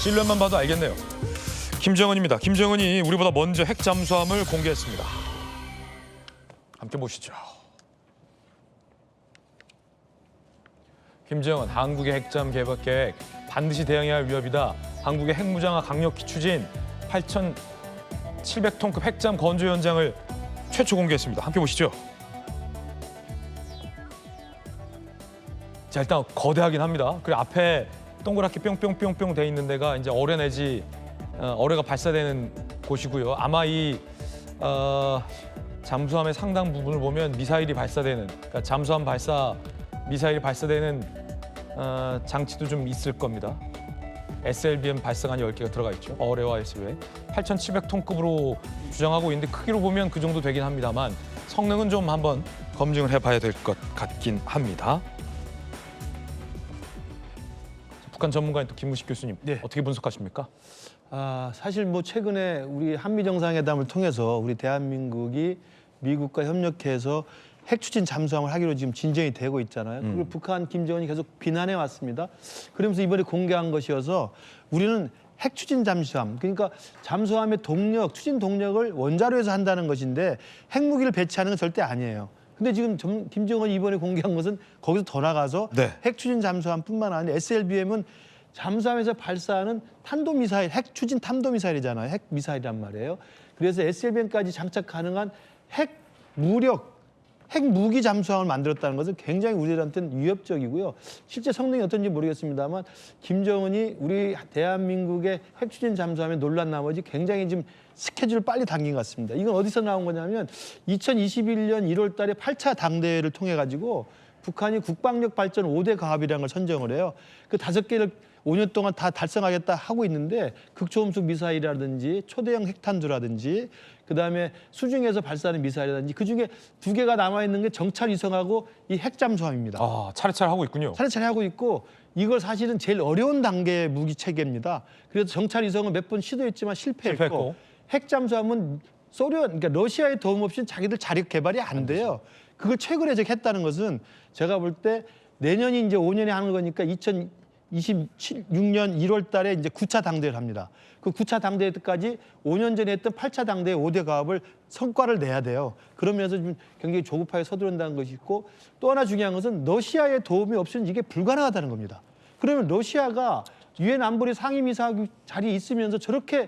실루엣만 봐도 알겠네요. 김정은입니다. 김정은이 우리보다 먼저 핵 잠수함을 공개했습니다. 함께 보시죠. 김정은, 한국의 핵잠 개발 계획 반드시 대응해야 할 위협이다. 한국의 핵무장화 강력히 추진 8,700톤급 핵잠 건조 현장을 최초 공개했습니다. 함께 보시죠. 자, 일단 거대하긴 합니다. 그리고 앞에 동그랗게 뿅뿅뿅뿅 돼 있는 데가 이제 어뢰 내지 어뢰가 발사되는 곳이고요. 아마 이 잠수함의 상당 부분을 보면 미사일이 발사되는, 그러니까 잠수함 발사 미사일이 발사되는 장치도 좀 있을 겁니다. SLBM 발사관이 10개가 들어가 있죠. 어뢰와 SLBM 8,700톤급으로 주장하고 있는데 크기로 보면 그 정도 되긴 합니다만 성능은 좀 한번 검증을 해봐야 될 것 같긴 합니다. 북한 전문가인 또 김무식 교수님, 네. 어떻게 분석하십니까? 사실 뭐 최근에 우리 한미 정상회담을 통해서 우리 대한민국이 미국과 협력해서 핵 추진 잠수함을 하기로 지금 진전이 되고 있잖아요. 그리고 북한 김정은이 계속 비난해 왔습니다. 그러면서 이번에 공개한 것이어서 우리는 핵 추진 잠수함, 그러니까 잠수함의 동력, 추진 동력을 원자로에서 한다는 것인데 핵무기를 배치하는 건 절대 아니에요. 근데 지금 김정은이 이번에 공개한 것은 거기서 더 나가서 네. 핵 추진 잠수함뿐만 아니라 SLBM은 잠수함에서 발사하는 탄도미사일, 핵 추진 탄도미사일이잖아요. 핵 미사일이란 말이에요. 그래서 SLBM까지 장착 가능한 핵 무력, 핵 무기 잠수함을 만들었다는 것은 굉장히 우리들한테는 위협적이고요. 실제 성능이 어떤지 모르겠습니다만 김정은이 우리 대한민국의 핵 추진 잠수함에 놀란 나머지 굉장히 지금 스케줄을 빨리 당긴 것 같습니다. 이건 어디서 나온 거냐면 2021년 1월 달에 8차 당대회를 통해 가지고 북한이 국방력 발전 5대 가업이라는 걸 선정을 해요. 그 5개를 5년 동안 다 달성하겠다 하고 있는데 극초음속 미사일이라든지 초대형 핵탄두라든지 그다음에 수중에서 발사하는 미사일이라든지 그중에 2개가 남아있는 게 정찰위성하고 이 핵잠수함입니다. 차례차례 하고 있군요. 차례차례 하고 있고 이걸 사실은 제일 어려운 단계의 무기 체계입니다. 그래서 정찰위성은 몇 번 시도했지만 실패했고 핵잠수함은 그러니까 러시아의 도움 없이는 자기들 자력 개발이 안 돼요. 그걸 최근에 했다는 것은 제가 볼 때 내년이 이제 5년에 하는 거니까 2026년 1월 달에 이제 9차 당대회를 합니다. 그 9차 당대회 때까지 5년 전에 했던 8차 당대회 5대 가업을 성과를 내야 돼요. 그러면서 좀 굉장히 조급하게 서두른다는 것이 있고 또 하나 중요한 것은 러시아의 도움이 없으면 이게 불가능하다는 겁니다. 그러면 러시아가 유엔 안보리 상임이사 자리에 있으면서 저렇게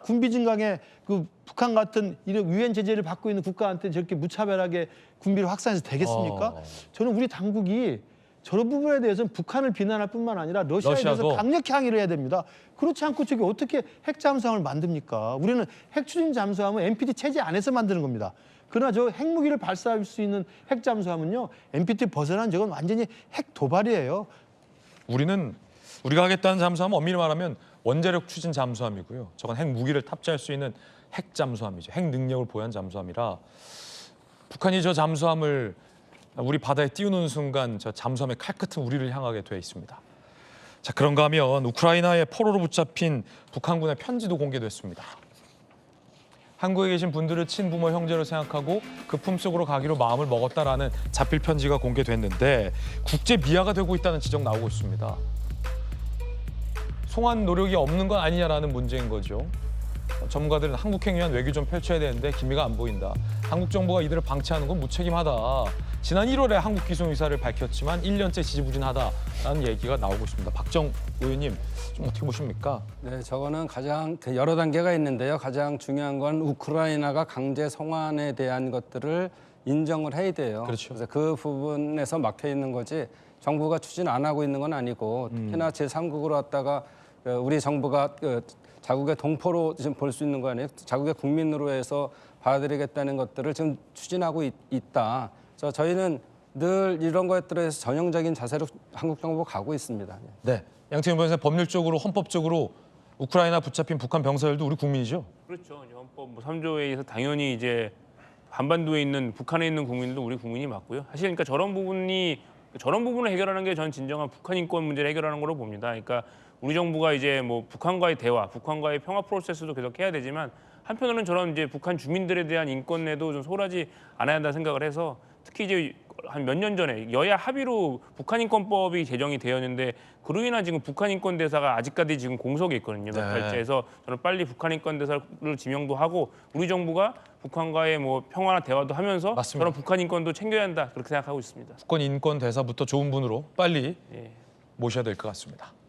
군비 증강에 그 북한 같은 이런 유엔 제재를 받고 있는 국가한테 저렇게 무차별하게 군비를 확산해서 되겠습니까? 저는 우리 당국이 저런 부분에 대해서는 북한을 비난할 뿐만 아니라 러시아에 대해서 강력히 항의를 해야 됩니다. 그렇지 않고 저게 어떻게 핵 잠수함을 만듭니까? 우리는 핵 추진 잠수함은 NPT 체제 안에서 만드는 겁니다. 그러나 저 핵무기를 발사할 수 있는 핵 잠수함은요, NPT 벗어난 저건 완전히 핵 도발이에요. 우리가 하겠다는 잠수함은 엄밀히 말하면 원자력 추진 잠수함이고요. 저건 핵 무기를 탑재할 수 있는 핵 잠수함이죠. 핵 능력을 보유한 잠수함이라 북한이 저 잠수함을 우리 바다에 띄우는 순간 저 잠수함의 칼끝은 우리를 향하게 돼 있습니다. 자, 그런가 하면 우크라이나의 포로로 붙잡힌 북한군의 편지도 공개됐습니다. 한국에 계신 분들을 친부모 형제로 생각하고 그 품속으로 가기로 마음을 먹었다라는 자필 편지가 공개됐는데 국제 미아가 되고 있다는 지적 나오고 있습니다. 송환 노력이 없는 건 아니냐라는 문제인 거죠. 전문가들은 한국행 위한 외교 좀 펼쳐야 되는데 기미가 안 보인다. 한국 정부가 이들을 방치하는 건 무책임하다. 지난 1월에 한국 기송 의사를 밝혔지만 1년째 지지부진하다라는 얘기가 나오고 있습니다. 박정 의원님, 좀 어떻게 보십니까? 네, 저거는 가장 여러 단계가 있는데요. 가장 중요한 건 우크라이나가 강제 송환에 대한 것들을 인정을 해야 돼요. 그렇죠. 그래서 그 부분에서 막혀 있는 거지 정부가 추진 안 하고 있는 건 아니고 특히나 제3국으로 왔다가 우리 정부가 자국의 동포로 지금 볼 수 있는 거 아니에요? 자국의 국민으로 해서 받아들이겠다는 것들을 지금 추진하고 있다. 그래서 저희는 늘 이런 것들에 대해서 전형적인 자세로 한국 정부가 가고 있습니다. 네, 양태현 변호사 법률적으로 헌법적으로 우크라이나 붙잡힌 북한 병사들도 우리 국민이죠? 그렇죠. 헌법 3조에 의해서 당연히 이제 한반도에 있는 북한에 있는 국민들도 우리 국민이 맞고요. 사실 그러니까 저런 부분을 해결하는 게 전 진정한 북한 인권 문제를 해결하는 거로 봅니다. 그러니까 우리 정부가 이제 뭐 북한과의 대화, 북한과의 평화 프로세스도 계속 해야 되지만 한편으로는 저런 이제 북한 주민들에 대한 인권에도 좀 소홀하지 않아야 한다는 생각을 해서 특히 이제 한 몇 년 전에 여야 합의로 북한인권법이 제정이 되었는데 그로 인한 지금 북한인권 대사가 아직까지 지금 공석에 있거든요. 몇 네. 달째에서 저는 빨리 북한인권 대사를 지명도 하고 우리 정부가 북한과의 뭐 평화나 대화도 하면서 맞습니다. 저는 북한인권도 챙겨야 한다 그렇게 생각하고 있습니다. 북한 인권 대사부터 좋은 분으로 빨리 예. 모셔야 될 것 같습니다.